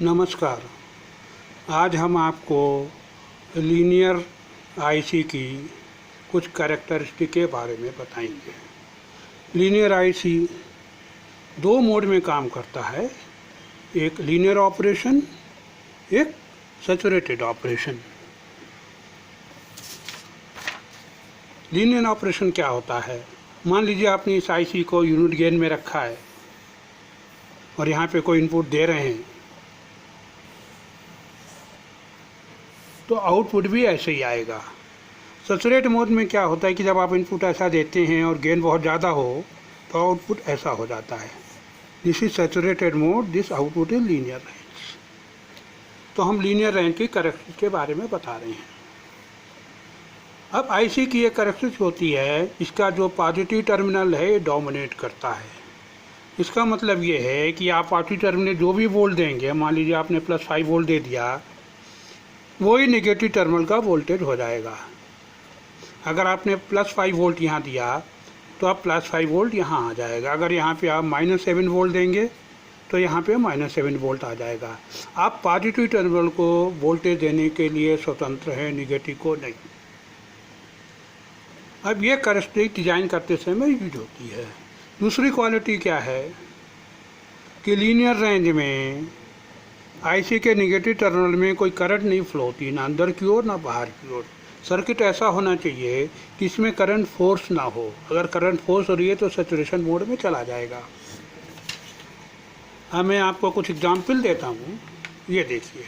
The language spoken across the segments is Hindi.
नमस्कार। आज हम आपको लीनियर आईसी की कुछ कैरेक्टरिस्टिक के बारे में बताएंगे। लीनियर आईसी दो मोड में काम करता है, एक लीनियर ऑपरेशन, एक सैचुरेटेड ऑपरेशन। लीनियर ऑपरेशन क्या होता है? मान लीजिए आपने इस आईसी को यूनिट गेन में रखा है और यहाँ पे कोई इनपुट दे रहे हैं, तो आउटपुट भी ऐसे ही आएगा। सैचुरेट मोड में क्या होता है कि जब आप इनपुट ऐसा देते हैं और गेन बहुत ज़्यादा हो तो आउटपुट ऐसा हो जाता है। This is saturated mode, this output is linear range. तो हम लीनियर रेंज की कैरेक्टरिस्टिक के बारे में बता रहे हैं। अब आईसी की एक कैरेक्टरिस्टिक होती है, इसका जो पॉजिटिव टर्मिनल है ये डोमिनेट करता है। इसका मतलब ये है कि आप पॉजिटिव टर्मिनल जो भी वोल्ट देंगे, मान लीजिए आपने +5 वोल्ट दे दिया, वही नेगेटिव टर्मिनल का वोल्टेज हो जाएगा। अगर आपने +5 वोल्ट यहाँ दिया तो आप +5 वोल्ट यहाँ आ जाएगा। अगर यहाँ पे आप -7 वोल्ट देंगे तो यहाँ पे -7 वोल्ट आ जाएगा। आप पॉजिटिव टर्मिनल को वोल्टेज देने के लिए स्वतंत्र हैं, नेगेटिव को नहीं। अब ये कैरेक्टरिस्टिक डिजाइन करते समय यूज होती है। दूसरी क्वालिटी क्या है कि लीनियर रेंज में आईसी के नेगेटिव टर्मिनल में कोई करंट नहीं फ्लो होती, ना अंदर की ओर ना बाहर की ओर। सर्किट ऐसा होना चाहिए कि इसमें करंट फोर्स ना हो। अगर करंट फोर्स हो रही है तो सैचुरेशन मोड में चला जाएगा। अब मैं आपको कुछ एग्जाम्पल देता हूँ। ये देखिए,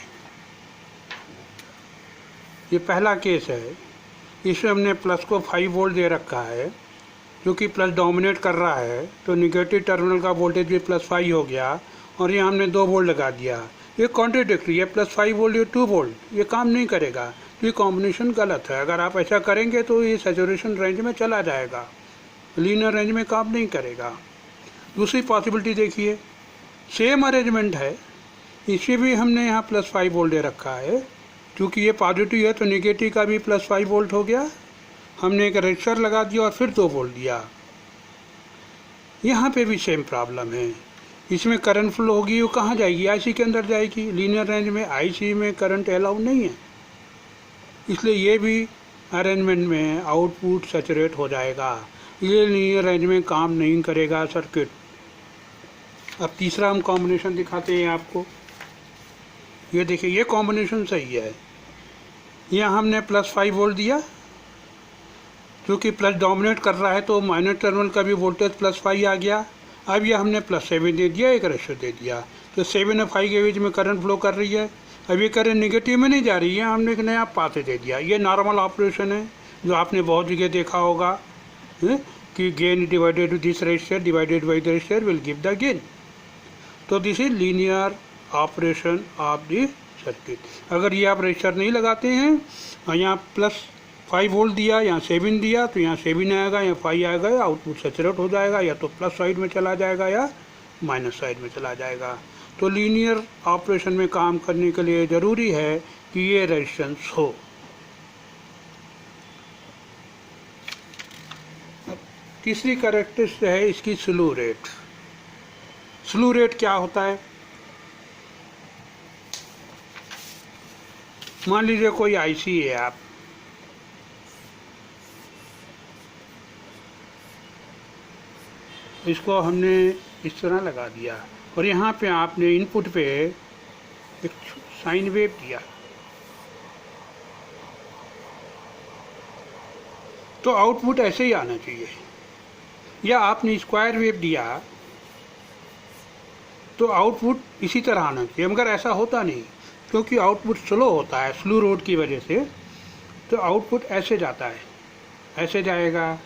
ये पहला केस है। इसमें हमने प्लस को 5 वोल्ट दे रखा है, जो कि प्लस डोमिनेट कर रहा है, तो नेगेटिव टर्मिनल का वोल्टेज भी +5 हो गया और ये हमने 2 वोल्ट लगा दिया। ये कॉन्ट्रडिक्टरी है, +5 वोल्ट या 2 वोल्ट, ये काम नहीं करेगा। तो ये कॉम्बिनेशन गलत है। अगर आप ऐसा करेंगे तो ये सैचुरेशन रेंज में चला जाएगा, लीनियर रेंज में काम नहीं करेगा। दूसरी पॉसिबिलिटी देखिए, सेम अरेंजमेंट है, इसे भी हमने यहाँ +5 वोल्ट दे रखा है। क्योंकि ये पॉजिटिव है तो नेगेटिव का भी +5 वोल्ट हो गया। हमने एक रजिस्टर लगा दिया और फिर 2 वोल्ट दिया। यहाँ पे भी सेम प्रॉब्लम है। इसमें करंट फ्लो होगी, वो कहाँ जाएगी? आईसी के अंदर जाएगी। लीनियर रेंज में आईसी में करंट अलाउ नहीं है, इसलिए ये भी अरेंजमेंट में आउटपुट सैचुरेट हो जाएगा। ये लीनियर रेंज में काम नहीं करेगा सर्किट। अब तीसरा हम कॉम्बिनेशन दिखाते हैं आपको। ये देखिए, ये कॉम्बिनेशन सही है। यहाँ हमने +5 वोल्ट दिया, क्योंकि प्लस डोमिनेट कर रहा है तो माइनस टर्मिनल का भी वोल्टेज +5 आ गया। अब ये हमने +7 दे दिया, एक रेशियो दे दिया, तो 7 और 5 के बीच में करंट फ्लो कर रही है। अब ये करंट नेगेटिव में नहीं जा रही है, हमने एक नया पाथ दे दिया। ये नॉर्मल ऑपरेशन है जो आपने बहुत जगह देखा होगा, कि gain divided this resistor divided by the resistor will give the gain. तो this is linear operation of the circuit. अगर ये आप रेजिस्टर नहीं लगाते हैं और यहाँ +5 वोल्ट दिया, यहाँ 7 दिया, तो यहाँ 7 आएगा, यहाँ 5 आएगा, आउटपुट सैचुरेट हो जाएगा, या तो प्लस साइड में चला जाएगा या माइनस साइड में चला जाएगा। तो लीनियर ऑपरेशन में काम करने के लिए ज़रूरी है कि ये रेजिस्टेंस हो। तीसरी कैरेक्टरिस्टिक है इसकी स्लू रेट। स्लू रेट क्या होता है? मान लीजिए कोई आईसी है, आप इसको हमने इस तरह लगा दिया और यहाँ पे आपने इनपुट पे एक साइन वेव दिया, तो आउटपुट ऐसे ही आना चाहिए। या आपने स्क्वायर वेव दिया तो आउटपुट इसी तरह आना चाहिए, मगर ऐसा होता नहीं, क्योंकि आउटपुट स्लो होता है स्लू रेट की वजह से। तो आउटपुट ऐसे जाता है, ऐसे जाएगा,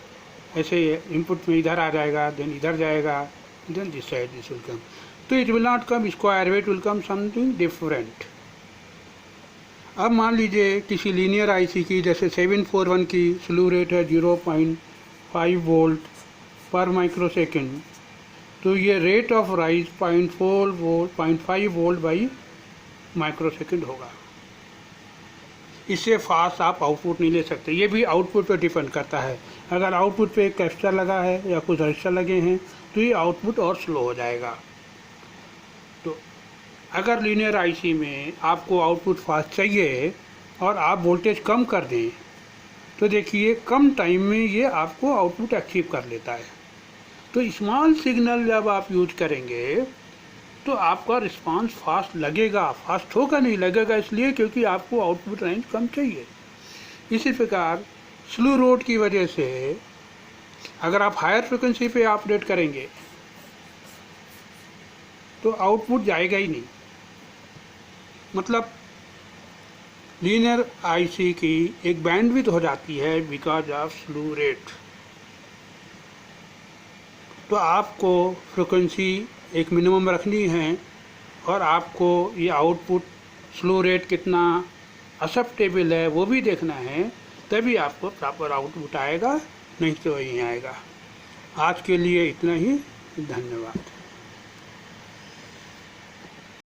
ऐसे इनपुट में इधर आ जाएगा, देन इधर जाएगा, then this side this will come. तो it will not come square wave, it will come something different. अब मान लीजिए किसी लीनियर आईसी की, जैसे 741 की स्लू रेट है 0.5 वोल्ट पर माइक्रोसेकंड, तो ये rate of rise 0.5 volt by microsecond होगा। इससे फास्ट आप आउटपुट नहीं ले सकते। ये भी आउटपुट पर डिपेंड करता है। अगर आउटपुट पे एक कैपेसिटर लगा है या कुछ रजिस्टर लगे हैं तो ये आउटपुट और स्लो हो जाएगा। तो अगर लीनियर आईसी में आपको आउटपुट फास्ट चाहिए और आप वोल्टेज कम कर दें तो देखिए कम टाइम में ये आपको आउटपुट अचीव कर लेता है। तो स्मॉल सिग्नल जब आप यूज करेंगे तो आपका रिस्पांस फास्ट लगेगा, फास्ट होगा नहीं, लगेगा इसलिए क्योंकि आपको आउटपुट रेंज कम चाहिए। इसी प्रकार स्लो रोड की वजह से अगर आप हायर फ्रिक्वेंसी पे ऑपरेट करेंगे तो आउटपुट जाएगा ही नहीं। मतलब लीनियर आईसी की एक बैंडविड्थ हो जाती है बिकॉज ऑफ स्लो रेट। तो आपको फ्रिक्वेंसी एक मिनिमम रखनी है और आपको ये आउटपुट स्लो रेट कितना एक्सेप्टेबल है वो भी देखना है, तभी आपको प्रॉपर आउटपुट आएगा, नहीं तो वही आएगा। आज के लिए इतना ही, धन्यवाद।